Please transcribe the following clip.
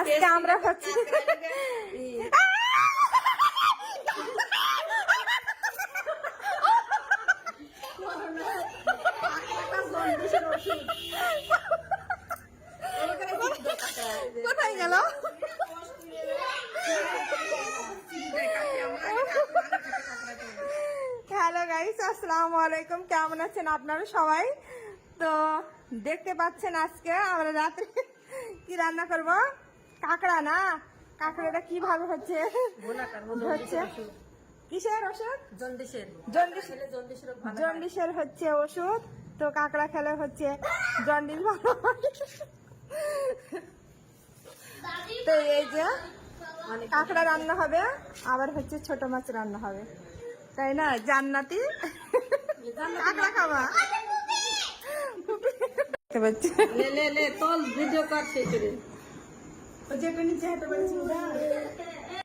আজকে আমরা হচ্ছে কোথায় গেল? হ্যালো গাইস, আসসালামু আলাইকুম। কেমন আছেন আপনারা সবাই? তো দেখতে পাচ্ছেন আজকে আমরা রাত্রে কি রান্না করব। কাঁকড়া না, কাঁকড়াটা কিভাবে হচ্ছে কিসের ওষুধ? জন্ডিসের হচ্ছে ওষুধ। তো কাঁকড়া খেলে হচ্ছে জন্ডিস ভালো হয়। তো এই যে কাঁকড়া রান্না হবে, আবার হচ্ছে ছোট মাছ রান্না হবে, তাই না? জান্নাতি কাঁকড়া খাবা। ভিডিও কর সেই করে যে নিচে হাতে বলেছি